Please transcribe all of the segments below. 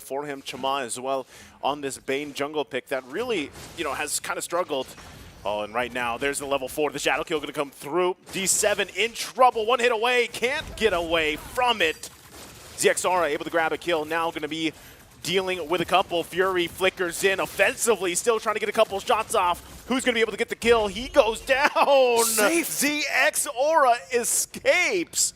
for him. Chama as well on this Bane jungle pick that really, has kind of struggled. Oh, and right now, there's the level 4. The Shadow Kill going to come through. D7 in trouble. One hit away. Can't get away from it. ZXara able to grab a kill. Now going to be dealing with a couple. Fury flickers in offensively. Still trying to get a couple shots off. Who's going to be able to get the kill? He goes down. Safe. ZXara escapes.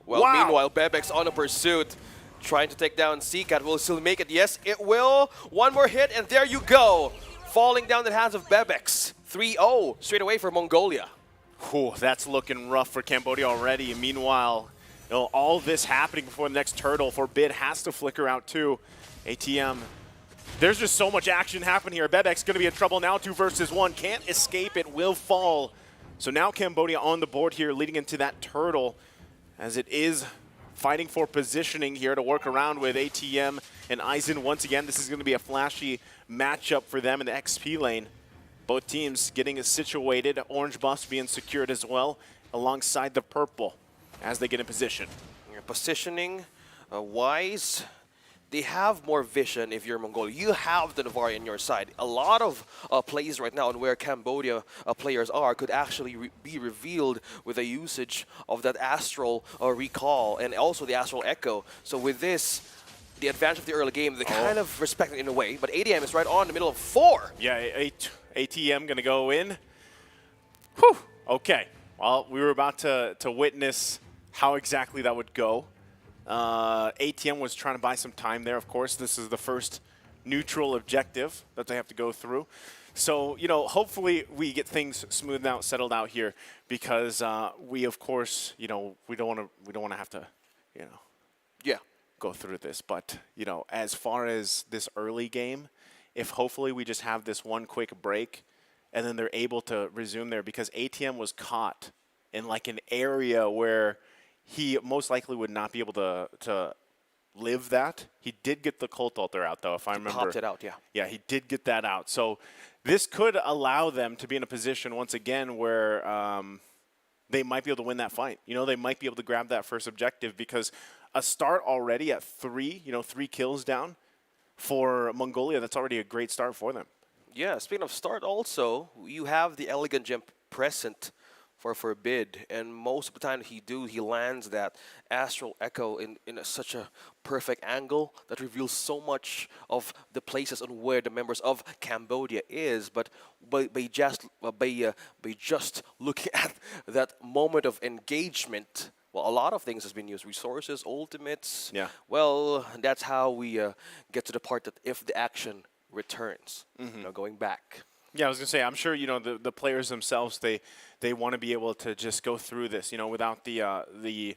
Well, wow. Meanwhile, Bebex on a pursuit. Trying to take down Seacat. Will still make it? Yes, it will. One more hit, and there you go. Falling down the hands of Bebex. 3-0 straight away for Mongolia. Whew, that's looking rough for Cambodia already. And meanwhile, all this happening before the next turtle. Forbid has to flicker out too. ATM. There's just so much action happening here. Bebex going to be in trouble now. 2 versus 1. Can't escape it. Will fall. So now Cambodia on the board here, leading into that turtle, as it is fighting for positioning here to work around with ATM and Aizen. Once again, this is going to be a flashy matchup for them in the XP lane. Both teams getting situated. Orange buffs being secured as well alongside the purple as they get in position. Positioning wise, they have more vision if you're Mongolia. You have the Navari on your side. A lot of plays right now and where Cambodia players are could actually be revealed with the usage of that Astral Recall and also the Astral Echo. So with this, the advantage of the early game, they kind of respect it in a way. But ADM is right on in the middle of 4. Yeah, ATM going to go in. Whew. Okay. Well, we were about to witness how exactly that would go. ATM was trying to buy some time there, of course. This is the first neutral objective that they have to go through. So, hopefully we get things smoothed out, settled out here, because we, of course, we don't want to have to, go through this. But, as far as this early game, if hopefully we just have this one quick break and then they're able to resume there, because ATM was caught in like an area where he most likely would not be able to live that. He did get the Cult Altar out, though, if I remember. Popped it out, yeah. Yeah, he did get that out. So this could allow them to be in a position, once again, where they might be able to win that fight. They might be able to grab that first objective, because a start already at 3, 3 kills down for Mongolia, that's already a great start for them. Yeah, speaking of start also, you have the Elegant Gem present for Forbid, and most of the time he lands that Astral Echo in such a perfect angle that reveals so much of the places on where the members of Cambodia is. But by just looking at that moment of engagement, well, a lot of things has been used. Resources, ultimates. Yeah. Well, that's how we get to the part that if the action returns, going back. Yeah, I was going to say, I'm sure, the players themselves, they want to be able to just go through this, without the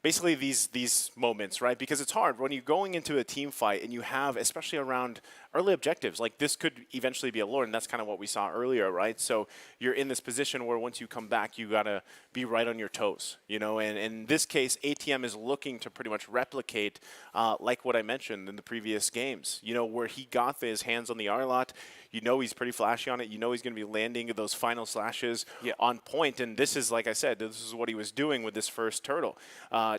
basically these moments, right? Because it's hard when you're going into a team fight and you have, especially around early objectives, like this could eventually be a Lord, and that's kind of what we saw earlier, right? So you're in this position where once you come back, you got to be right on your toes, and in this case, ATM is looking to pretty much replicate, like what I mentioned in the previous games, where he got his hands on the Arlot. He's pretty flashy on it. He's going to be landing those final slashes on point. And this is, like I said, this is what he was doing with this first turtle,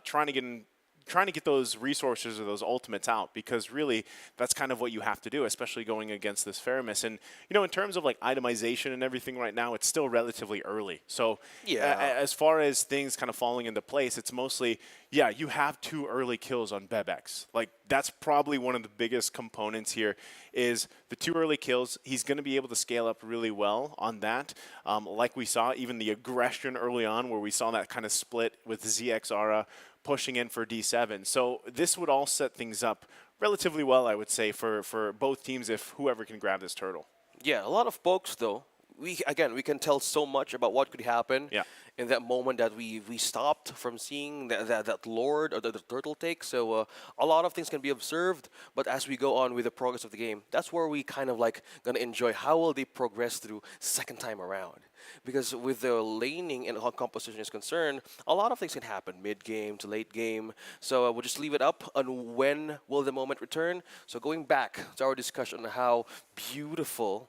trying to get those resources or those ultimates out, because really that's kind of what you have to do, especially going against this Faramis. And, in terms of like itemization and everything right now, it's still relatively early. So as far as things kind of falling into place, it's mostly, you have 2 early kills on Bebex. Like that's probably one of the biggest components here is the 2 early kills. He's going to be able to scale up really well on that. Like we saw, even the aggression early on where we saw that kind of split with ZXara pushing in for D7. So this would all set things up relatively well, I would say, for both teams if whoever can grab this turtle. Yeah, a lot of pokes, though. We can tell so much about what could happen in that moment that we stopped from seeing that Lord or the turtle take. So a lot of things can be observed, but as we go on with the progress of the game, that's where we kind of like gonna enjoy how will they progress through second time around. Because with the laning and how composition is concerned, a lot of things can happen mid-game to late game. So we'll just leave it up on when will the moment return. So going back to our discussion on how beautiful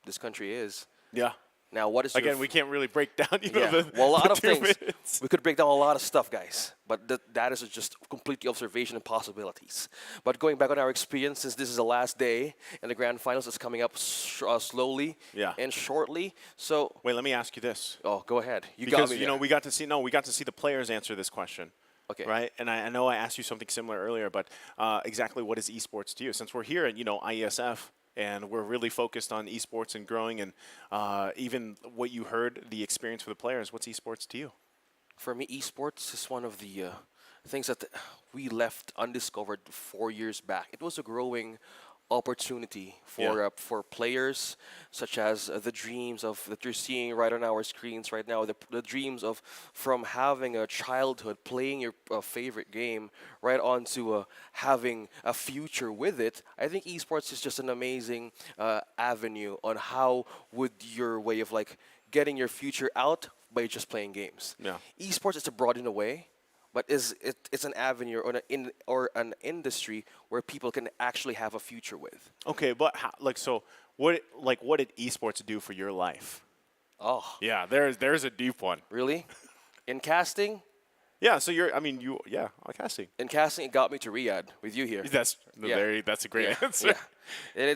this country is. Yeah. Now, what is Again, we can't really break down, you know, yeah. the, well, a lot the of 2 things. minutes. We could break down a lot of stuff, guys. But that is just completely observation and possibilities. But going back on our experience, since this is the last day and the grand finals is coming up slowly and shortly. So wait, let me ask you this. Oh, go ahead. Because, got me you know, we got to see the players answer this question. Okay. Right? And I know I asked you something similar earlier, but exactly what is esports to you? Since we're here at, you know, IESF, and we're really focused on esports and growing, and even what you heard, the experience for the players, what's esports to you? For me, esports is one of the things that we left undiscovered 4 years back. It was a growing opportunity for players, such as the dreams of that you're seeing right on our screens right now. The dreams of from having a childhood playing your favorite game right on to having a future with it. I think esports is just an amazing avenue on how would your way of like getting your future out by just playing games. Yeah. Esports is a broad in a way, but it's an avenue or an industry where people can actually have a future with. Okay, but how, what did esports do for your life? Oh. Yeah, there's a deep one. Really? In casting? Yeah, so casting. In casting, it got me to Riyadh with you here. That's a great answer. Yeah. And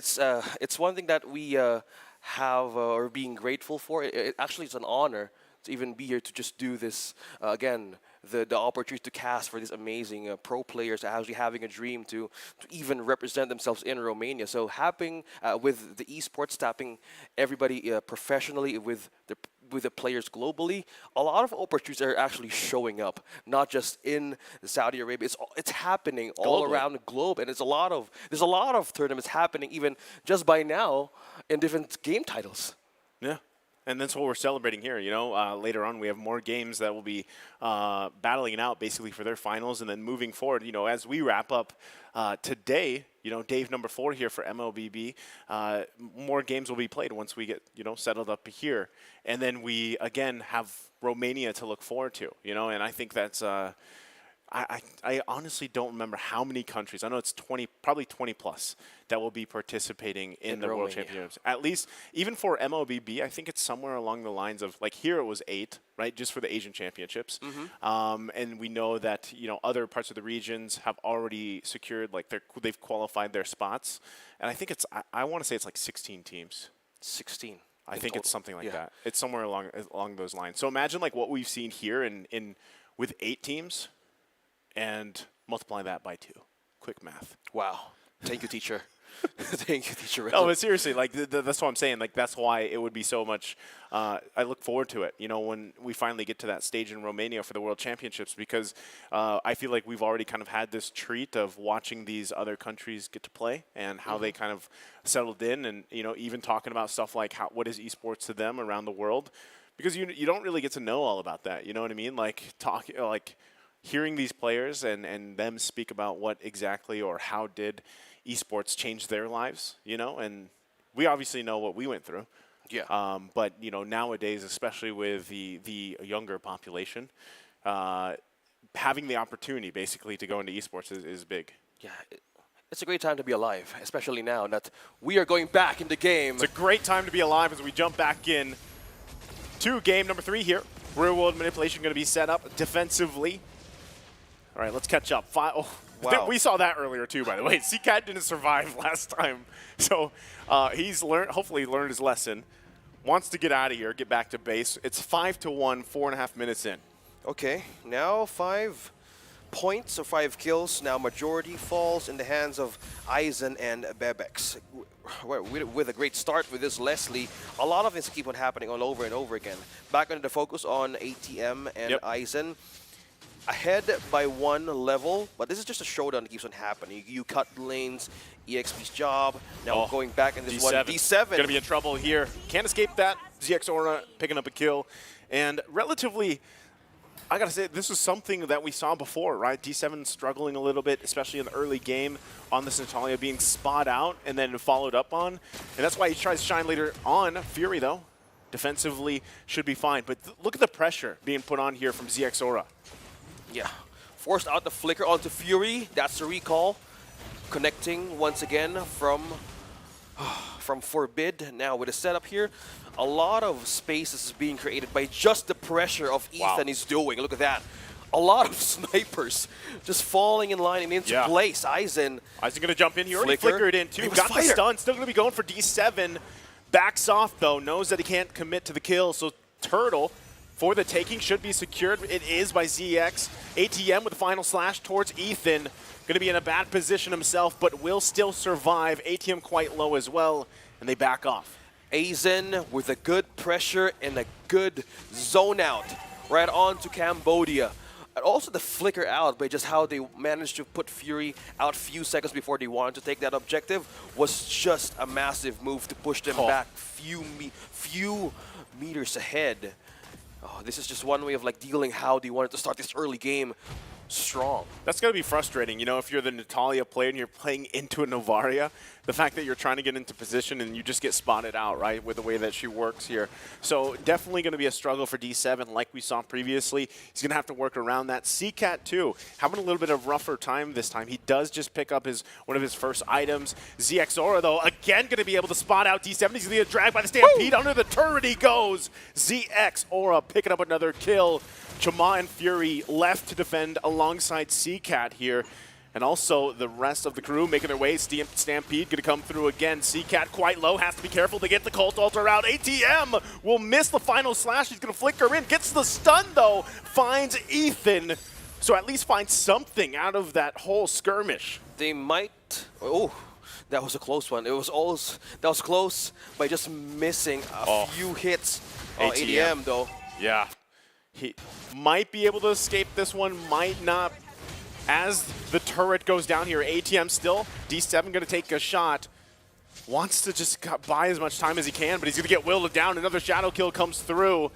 it's one thing that we have or being grateful for. It actually is an honor to even be here to just do this again. The opportunity to cast for these amazing pro players, actually having a dream to even represent themselves in Romania. So having with the esports, tapping everybody professionally with the players globally, a lot of opportunities are actually showing up, not just in Saudi Arabia. It's happening all around the globe, and there's a lot of tournaments happening even just by now in different game titles. Yeah. And that's what we're celebrating here. You know, later on we have more games that will be battling it out basically for their finals, and then moving forward. You know, as we wrap up today, you know, Dave number 4 here for MLBB. More games will be played once we get settled up here, and then we again have Romania to look forward to. You know, and I think that's. I honestly don't remember how many countries. I know it's 20, probably 20 plus that will be participating in the World Championships. At least, even for MLBB, I think it's somewhere along the lines of, like here it was 8, right, just for the Asian Championships. Mm-hmm. And we know that, other parts of the regions have already secured, like they've qualified their spots. And I think I want to say it's like 16 teams. 16. I think it's something like that. It's somewhere along those lines. So imagine like what we've seen here in with 8 teams. And multiply that by 2. Quick math. Wow. Thank you, teacher. Thank you, teacher. No, but seriously, like that's what I'm saying. Like that's why it would be so much. I look forward to it. When we finally get to that stage in Romania for the World Championships, because I feel like we've already kind of had this treat of watching these other countries get to play and how they kind of settled in, and even talking about stuff like what is esports to them around the world, because you don't really get to know all about that. You know what I mean? Like hearing these players and them speak about what exactly or how did esports change their lives, and we obviously know what we went through. Yeah. But, nowadays, especially with the younger population, having the opportunity basically to go into esports is big. Yeah. It's a great time to be alive, especially now that we are going back in the game. It's a great time to be alive as we jump back in to game number 3 here. Real world manipulation going to be set up defensively. All right, let's catch up. Wow. We saw that earlier too, by the way. C-Cat didn't survive last time, so he's hopefully learned his lesson. Wants to get out of here, get back to base. It's 5-1, 4.5 minutes in. Okay, now 5 points or 5 kills. Now majority falls in the hands of Aizen and Bebex. With a great start with this Leslie, a lot of things keep on happening all over and over again. Back under the focus on ATM and Aizen. Ahead by 1 level, but this is just a showdown that keeps on happening. You cut lanes, EXP's job, now going back in this D7. D7. Gonna be in trouble here. Can't escape that. ZXORA picking up a kill. And relatively, I gotta say, this was something that we saw before, right? D7 struggling a little bit, especially in the early game on this Natalia, being spot out and then followed up on. And that's why he tries to shine later on. Fury, though, defensively should be fine. But look at the pressure being put on here from ZXORA. Yeah, forced out the flicker onto Fury. That's the recall. Connecting once again from from Forbid. Now with the setup here, a lot of space is being created by just the pressure of Ethan is doing. Look at that. A lot of snipers just falling in line and into place. Aizen going to jump in. He already flickered in too. Got the stun. Still going to be going for D7. Backs off though. Knows that he can't commit to the kill. So Turtle for the taking should be secured. It is by ZX. ATM with the final slash towards Ethan. Going to be in a bad position himself, but will still survive. ATM quite low as well, and they back off. Aizen with a good pressure and a good zone out right on to Cambodia. And also the flicker out by just how they managed to put Fury out few seconds before they wanted to take that objective was just a massive move to push them back few meters ahead. Oh, this is just one way of like dealing how they wanted to start this early game strong. That's going to be frustrating, you know, if you're the Natalia player and you're playing into a Novaria, the fact that you're trying to get into position and you just get spotted out, right, with the way that she works here. So definitely going to be a struggle for D7 like we saw previously. He's going to have to work around that. CCAT too, having a little bit of rougher time this time. He does just pick up one of his first items. ZXora though, again going to be able to spot out D7. He's going to get dragged by the Stampede. Under the turret he goes. ZXora picking up another kill. Chama and Fury left to defend alongside CCAT here. And also the rest of the crew making their way. Stampede going to come through again. CCAT quite low, has to be careful to get the Cult Altar out. ATM will miss the final slash. He's going to flicker in. Gets the stun though. Finds Ethan. So at least finds something out of that whole skirmish. They might... Oh, that was a close one. It was almost... That was close by just missing a few hits. ATM though. Yeah. He might be able to escape this one, might not. As the turret goes down here, ATM still, D7 going to take a shot. Wants to just buy as much time as he can, but he's going to get willed down. Another shadow kill comes through,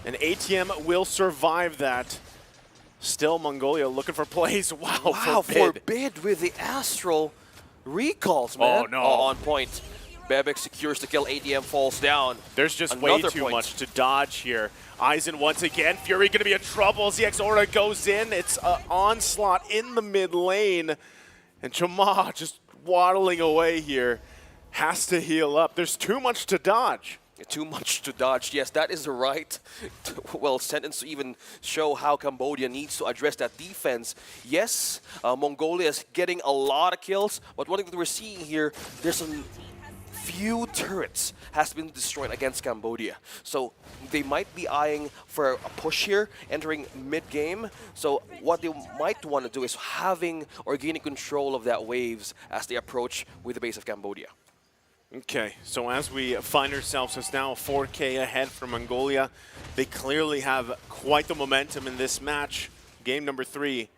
and ATM will survive that. Still Mongolia looking for plays. Wow, Forbid with the Astral recalls, man. Oh, no. On point. Bebek secures the kill, ATM falls down. There's just way too much to dodge here. Aizen once again, Fury going to be in trouble. ZXora goes in. It's an onslaught in the mid lane. And Chama just waddling away here. Has to heal up. There's too much to dodge. Too much to dodge. Yes, that is the right sentence to even show how Cambodia needs to address that defense. Yes, Mongolia is getting a lot of kills, but one thing that we're seeing here, there's some few turrets has been destroyed against Cambodia. So they might be eyeing for a push here, entering mid-game. So what they might want to do is having or gaining control of that waves as they approach with the base of Cambodia. Okay, so as we find ourselves, it's now 4K ahead for Mongolia. They clearly have quite the momentum in this match, game number 3.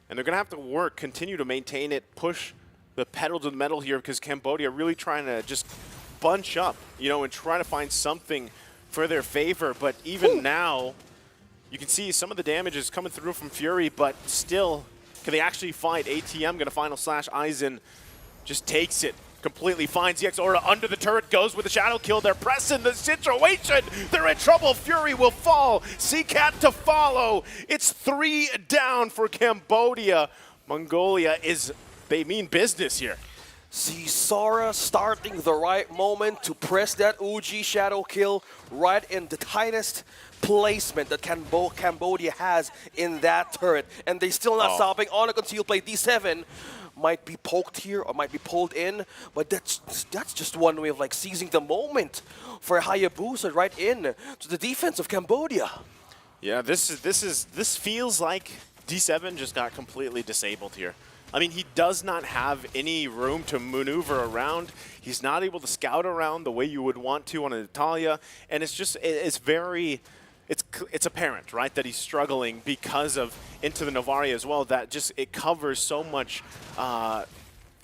And they're going to have to continue to maintain it, push the pedal to the metal here, because Cambodia really trying to just bunch up, you know, and try to find something for their favor. But even now, you can see some of the damage is coming through from Fury, but still, can they actually fight? ATM going to final slash. Aizen just takes it completely fine. ZXora under the turret goes with the shadow kill. They're pressing the situation. They're in trouble. Fury will fall. CCAT to follow. It's 3 down for Cambodia. Mongolia they mean business here. See Sara starting the right moment to press that Uji shadow kill right in the tightest placement that Cambodia has in that turret. And they still not stopping on a concealed play. D7 might be poked here or might be pulled in, but that's just one way of like seizing the moment for Hayabusa right in to the defense of Cambodia. Yeah, this feels like D7 just got completely disabled here. I mean, he does not have any room to maneuver around. He's not able to scout around the way you would want to on a Natalia, and it's apparent, right, that he's struggling because of into the Novaria as well. That just it covers so much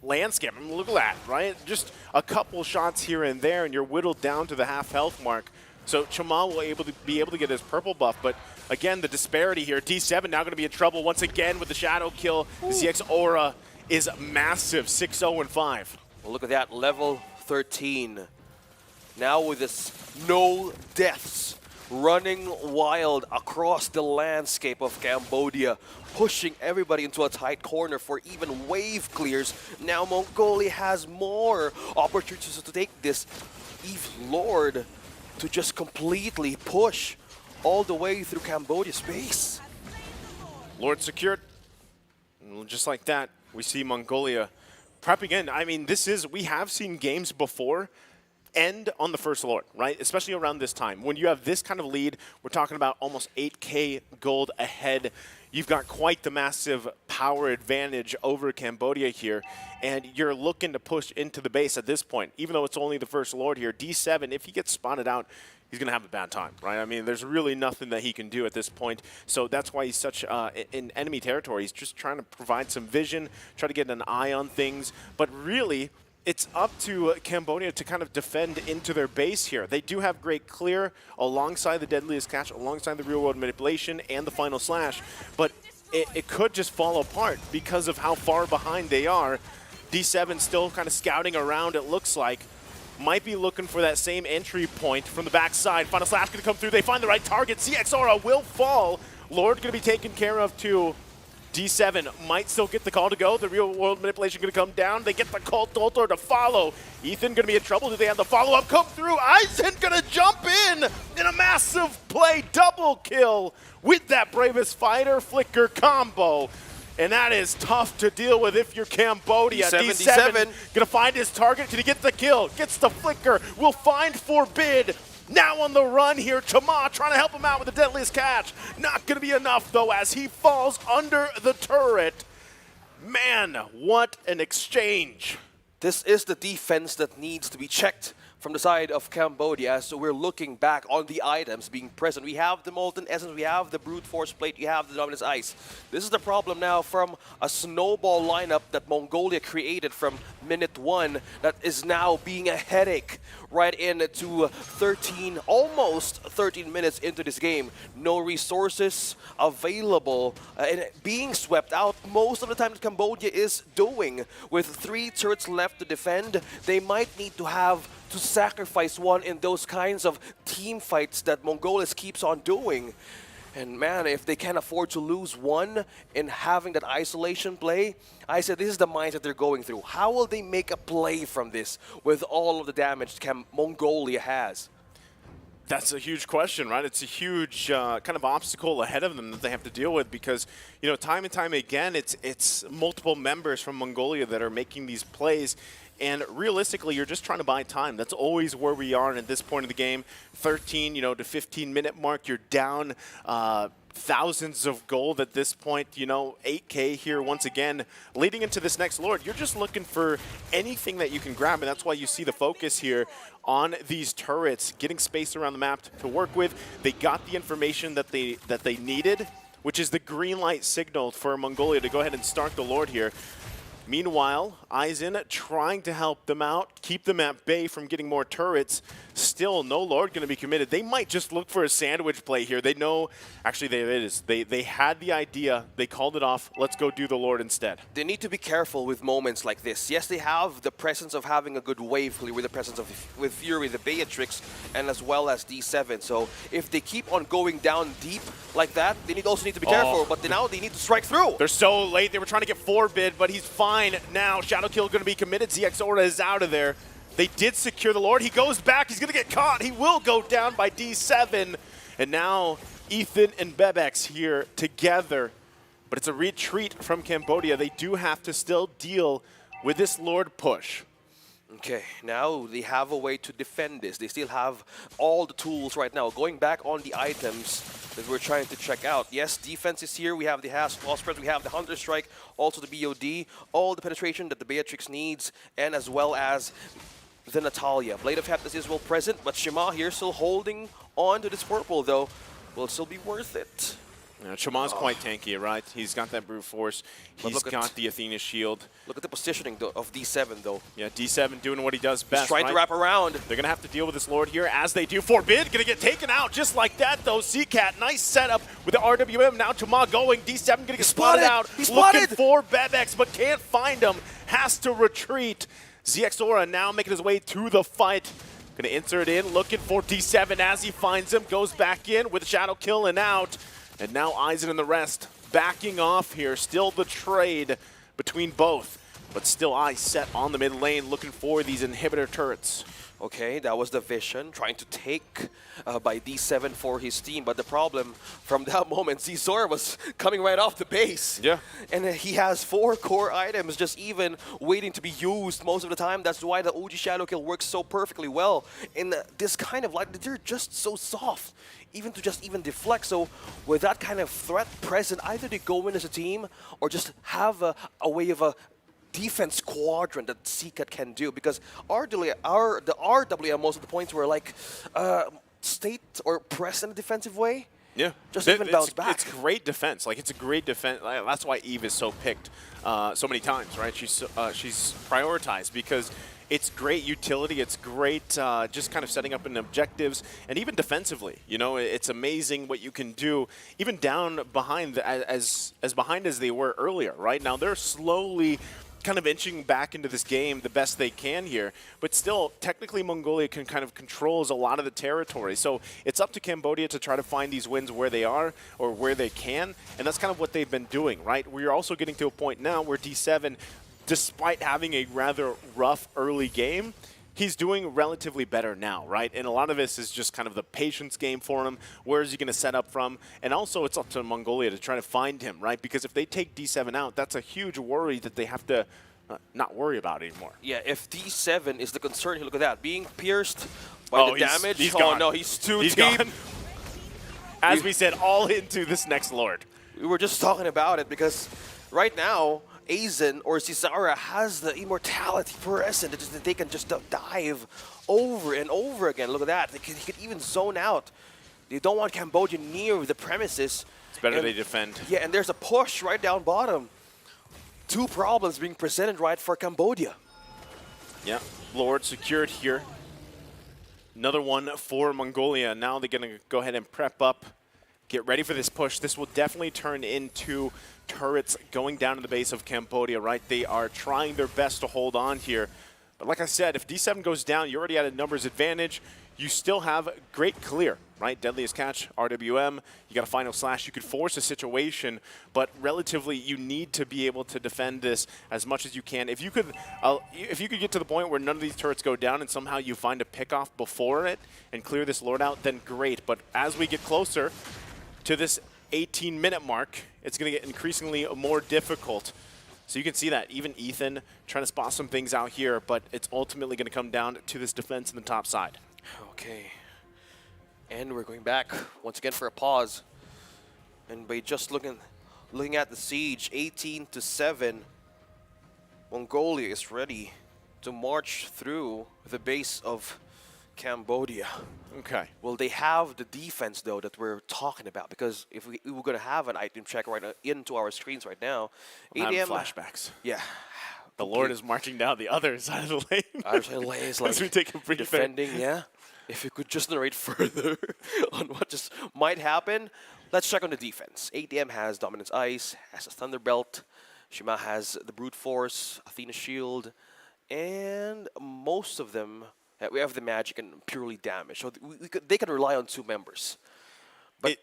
landscape. I mean, look at that, right? Just a couple shots here and there, and you're whittled down to the half health mark. So Chama will be able to get his purple buff, but again, the disparity here. D7 now going to be in trouble once again with the shadow kill. ZXora is massive, 6-0-5. Well, look at that, level 13. Now with this no deaths running wild across the landscape of Cambodia, pushing everybody into a tight corner for even wave clears. Now Mongolia has more opportunities to take this Eve Lord to just completely push all the way through Cambodia's base. Lord secured. And just like that, we see Mongolia prepping in. I mean, we have seen games before end on the first Lord, right? Especially around this time. When you have this kind of lead, we're talking about almost 8K gold ahead. You've got quite the massive power advantage over Cambodia here, and you're looking to push into the base at this point. Even though it's only the first Lord here, D7, if he gets spotted out, he's going to have a bad time, right? I mean, there's really nothing that he can do at this point. So that's why he's such in enemy territory. He's just trying to provide some vision, try to get an eye on things. But really, it's up to Cambodia to kind of defend into their base here. They do have great clear alongside the Deadliest Catch, alongside the real-world manipulation and the final slash, but it could just fall apart because of how far behind they are. D7 still kind of scouting around, it looks like. Might be looking for that same entry point from the backside. Final slash going to come through. They find the right target. CXR will fall. Lord going to be taken care of too. D7 might still get the call to go. The real world manipulation going to come down. They get the cult Doltor to follow. Ethan going to be in trouble. Do they have the follow-up come through? Eisen going to jump in a massive play. Double kill with that Bravest Fighter Flicker combo. And that is tough to deal with if you're Cambodia. D7 going to find his target. Can he get the kill? Gets the Flicker. Will find Forbid. Now on the run here, Chama trying to help him out with the Deadliest Catch. Not going to be enough, though, as he falls under the turret. Man, what an exchange. This is the defense that needs to be checked from the side of Cambodia. So we're looking back on the items being present. We have the Molten Essence, we have the Brute Force Plate, you have the Dominus Ice. This is the problem now from a snowball lineup that Mongolia created from minute 1 that is now being a headache right into almost 13 minutes into this game. No resources available and being swept out most of the time that Cambodia is doing. With 3 turrets left to defend, they might need to have to sacrifice one in those kinds of team fights that Mongolia keeps on doing. And man, if they can't afford to lose one in having that isolation play, I said this is the mindset they're going through. How will they make a play from this with all of the damage Mongolia has? That's a huge question, right? It's a huge kind of obstacle ahead of them that they have to deal with because, you know, time and time again, it's multiple members from Mongolia that are making these plays. And realistically, you're just trying to buy time. That's always where we are at this point of the game. 13, to 15-minute mark, you're down thousands of gold at this point. 8K here once again. Leading into this next Lord, you're just looking for anything that you can grab, and that's why you see the focus here on these turrets, getting space around the map to work with. They got the information that they needed, which is the green light signal for Mongolia to go ahead and start the Lord here. Meanwhile, Eisen trying to help them out, keep them at bay from getting more turrets. Still, no Lord going to be committed. They might just look for a sandwich play here. They know, actually, they had the idea. They called it off. Let's go do the Lord instead. They need to be careful with moments like this. Yes, they have the presence of having a good wave clear with the presence of with Fury, the Beatrix, and as well as D7. So if they keep on going down deep like that, they also need to be careful. But now they need to strike through. They're so late. They were trying to get Forbid, but he's fine now. Shadow Kill going to be committed. ZX Aura is out of there. They did secure the Lord. He goes back. He's going to get caught. He will go down by D7. And now Ethan and Bebex here together. But it's a retreat from Cambodia. They do have to still deal with this Lord push. Okay, now they have a way to defend this. They still have all the tools right now. Going back on the items that we're trying to check out. Yes, defense is here. We have the Spread, we have the Hunter Strike, also the BOD, all the penetration that the Beatrix needs, and as well as the Natalia. Blade of Heptus is well present, but Shima here still holding on to this purple, though. Will still be worth it. Yeah, Shama's quite tanky, right? He's got that brute force. He's got the Athena shield. Look at the positioning of D7, though. Yeah, D7 doing what he does best, He's trying to wrap around. They're going to have to deal with this Lord here as they do. Forbid going to get taken out just like that, though. CCAT, nice setup with the RWM. Now Chama going. D7 going to get spotted out. He's looking for Bebex, but can't find him. Has to retreat. ZX Aura now making his way to the fight. Going to insert in, looking for D7 as he finds him, goes back in with a shadow kill and out. And now Eisen and the rest backing off here. Still the trade between both. But still Ice set on the mid lane looking for these inhibitor turrets. Okay, that was the vision, trying to take by D7 for his team. But the problem from that moment, Zizor was coming right off the base. Yeah. And he has 4 core items just even waiting to be used most of the time. That's why the OG Shadow Kill works so perfectly well. In this kind of light, they're just so soft, even to just even deflect. So with that kind of threat present, either they go in as a team or just have a way of a defense quadrant that Seacat can do, because the RWM most of the points were like state or press in a defensive way. Yeah, just even bounce back. It's great defense. Like, it's a great defense. That's why Eve is so picked so many times, right? She's prioritized because it's great utility. It's great just kind of setting up in objectives and even defensively. You know, it's amazing what you can do even down behind as behind as they were earlier. Right now, they're slowly kind of inching back into this game the best they can here, but still, technically Mongolia can kind of controls a lot of the territory. So it's up to Cambodia to try to find these wins where they are or where they can, and that's kind of what they've been doing, right? We're also getting to a point now where D7, despite having a rather rough early game, he's doing relatively better now, right? And a lot of this is just kind of the patience game for him. Where is he going to set up from? And also, it's up to Mongolia to try to find him, right? Because if they take D7 out, that's a huge worry that they have to not worry about anymore. Yeah, if D7 is the concern, look at that. Being pierced by the damage. He's gone. No, he's too deep. Gone. As we said, all into this next Lord. We were just talking about it because right now, Aizen or Cesara has the immortality present that they can just dive over and over again. Look at that. He could even zone out. They don't want Cambodia near the premises. It's better they defend. Yeah, and there's a push right down bottom. 2 problems being presented right for Cambodia. Yeah, Lord secured here. Another one for Mongolia. Now they're going to go ahead and prep up. Get ready for this push. This will definitely turn into turrets going down to the base of Cambodia, right? They are trying their best to hold on here. But like I said, if D7 goes down, you're already at a numbers advantage. You still have great clear, right? Deadliest catch, RWM. You got a final slash. You could force a situation, but relatively, you need to be able to defend this as much as you can. If you could get to the point where none of these turrets go down and somehow you find a pickoff before it and clear this Lord out, then great. But as we get closer to this 18-minute mark, it's going to get increasingly more difficult. So you can see that even Ethan trying to spot some things out here, but it's ultimately going to come down to this defense in the top side. Okay. And we're going back once again for a pause. And by just looking at the siege, 18-7, Mongolia is ready to march through the base of Cambodia. Okay. Will they have the defense, though, that we're talking about? Because if we were going to have an item check right into our screens right now, ADM flashbacks. Yeah. The Lord is marching down the other side of the lane. Other side of the lane is like as we take a breather. Defending, yeah. If you could just narrate further on what just might happen. Let's check on the defense. ADM has Dominance Ice, has a Thunderbelt. Shima has the Brute Force, Athena Shield, and most of them, we have the magic and purely damage. So they can rely on 2 members. But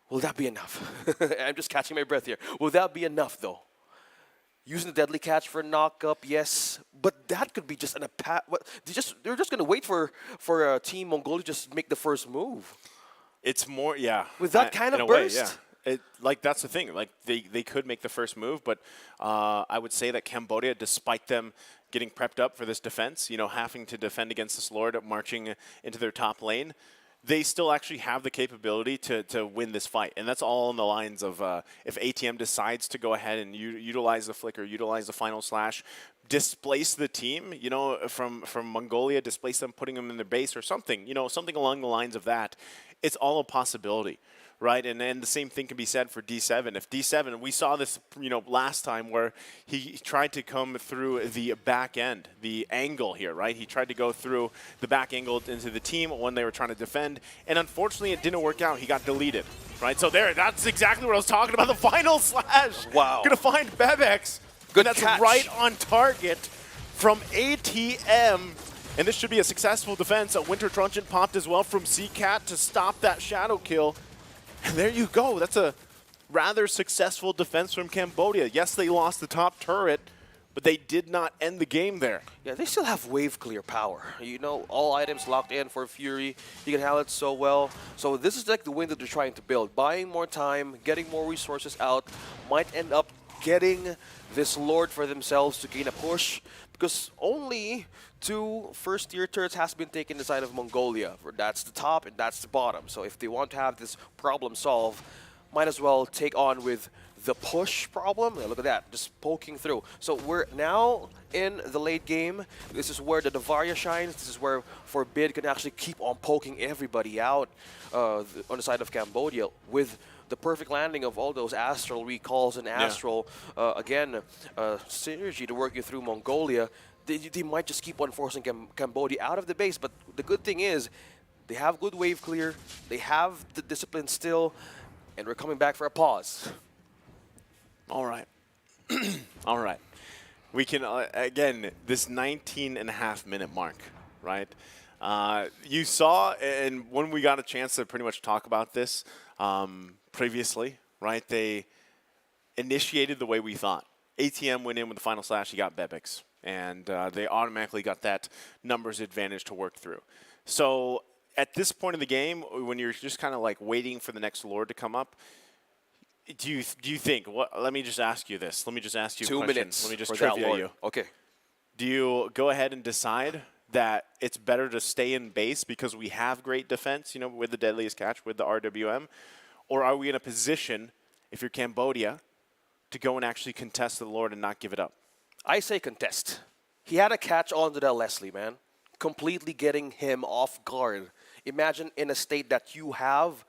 will that be enough? I'm just catching my breath here. Will that be enough, though? Using the Deadly Catch for a knock-up, yes. But that could be just an they're just going to wait for Team Mongolia to just make the first move. It's more, yeah. With that kind of burst? Way, yeah. That's the thing. Like, they could make the first move, but I would say that Cambodia, despite them getting prepped up for this defense, you know, having to defend against this Lord marching into their top lane, they still actually have the capability to win this fight. And that's all in the lines of if ATM decides to go ahead and utilize the flicker, utilize the final slash, displace the team, you know, from Mongolia, displace them, putting them in their base or something, you know, something along the lines of that. It's all a possibility. Right, and the same thing can be said for D7. If D7, we saw this, you know, last time where he tried to come through the back end, the angle here, right? He tried to go through the back angle into the team when they were trying to defend, and unfortunately, it didn't work out. He got deleted, right? So that's exactly what I was talking about. The final slash. Wow. Gonna find Bebex. Good That's catch. right on target from ATM. And this should be a successful defense. A Winter Truncheon popped as well from CCAT to stop that shadow kill. And there you go. That's a rather successful defense from Cambodia. Yes, they lost the top turret, but they did not end the game there. Yeah, they still have wave clear power. You know, all items locked in for Fury. He can handle it so well. So this is like the win that they're trying to build. Buying more time, getting more resources out, might end up getting this Lord for themselves to gain a push, because only 2 first-tier turrets has been taken inside of Mongolia. That's the top and that's the bottom. So if they want to have this problem solved, might as well take on with the push problem. Look at that, just poking through. So we're now in the late game. This is where the Navaria shines. This is where Forbid can actually keep on poking everybody out on the side of Cambodia with the perfect landing of all those Astral recalls and Astral, synergy to work you through Mongolia. They might just keep on forcing Cambodia out of the base, but the good thing is they have good wave clear, they have the discipline still, and we're coming back for a pause. All right. All right. We can, again, this 19.5-minute mark, right? You saw, and when we got a chance to pretty much talk about this previously, right, they initiated the way we thought. ATM went in with the final slash, he got Bebix, and they automatically got that numbers advantage to work through. So at this point in the game, when you're just kind of like waiting for the next Lord to come up, do you think, let me just ask you this. Let me just ask you a 2 question. minutes. Let me just for that trivia Lord. you. Okay. Do you go ahead and decide that it's better to stay in base because we have great defense, you know, with the Deadliest Catch, with the RWM? Or are we in a position, if you're Cambodia, to go and actually contest the Lord and not give it up? I say contest. He had a catch onto that Leslie, man. Completely getting him off guard. Imagine in a state that you have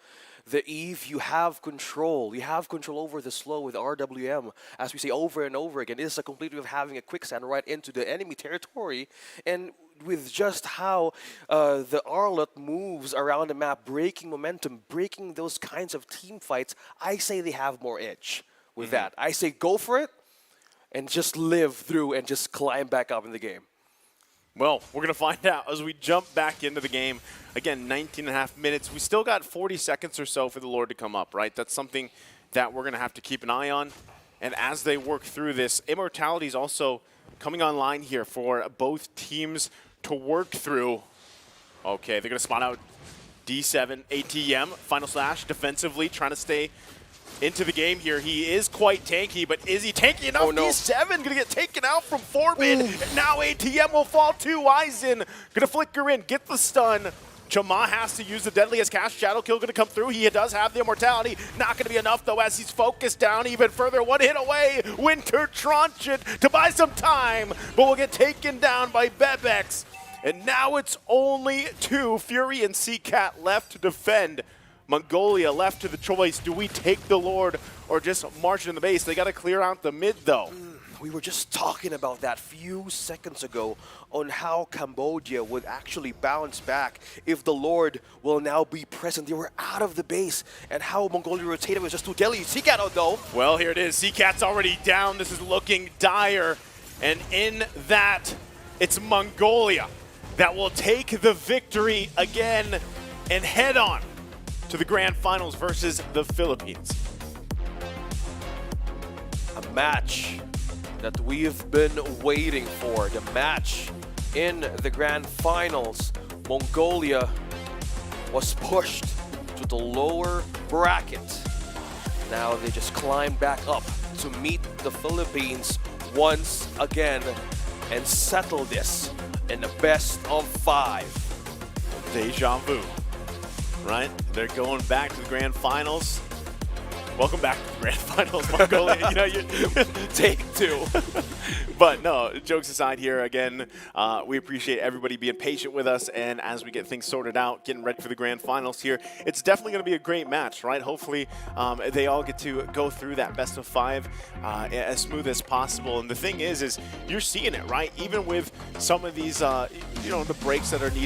the Eve, you have control. You have control over the slow with RWM. As we say over and over again, it is a complete way of having a quicksand right into the enemy territory. And with just how the Arlot moves around the map, breaking momentum, breaking those kinds of team fights, I say they have more edge with that. I say go for it and just live through and just climb back up in the game. Well, we're going to find out as we jump back into the game. Again, 19.5 minutes. We still got 40 seconds or so for the Lord to come up, right? That's something that we're going to have to keep an eye on. And as they work through this, Immortality is also coming online here for both teams to work through. Okay, they're going to spot out D7, ATM, final slash, defensively, trying to stay into the game here. He is quite tanky, but is he tanky enough? Oh, no. D7 going to get taken out from Forbid. Now ATM will fall too. Aizen going to flicker in, get the stun. Chama has to use the Deadliest Cast. Shadow Kill going to come through. He does have the Immortality. Not going to be enough, though, as he's focused down even further. One hit away. Winter Truncheon to buy some time, but will get taken down by Bebex. And now it's only 2, Fury and CCAT, left to defend. Mongolia left to the choice. Do we take the Lord or just march in the base? They got to clear out the mid, though. We were just talking about that few seconds ago on how Cambodia would actually bounce back if the Lord will now be present. They were out of the base, and how Mongolia rotated was just too deadly. CCAT out, though. Well, here it is. CCAT's already down. This is looking dire. And in that, it's Mongolia that will take the victory again and head on to the grand finals versus the Philippines. A match that we've been waiting for. The match in the grand finals. Mongolia was pushed to the lower bracket. Now they just climb back up to meet the Philippines once again and settle this in the best of 5. Deja vu, right? They're going back to the grand finals. Welcome back to the grand finals, Mongolia. You know, Take 2. But no, jokes aside here, again, we appreciate everybody being patient with us, and as we get things sorted out, getting ready for the grand finals here, it's definitely going to be a great match, right? Hopefully, they all get to go through that best of 5 as smooth as possible. And the thing is you're seeing it, right? Even with some of these, you know, the breaks that are needed.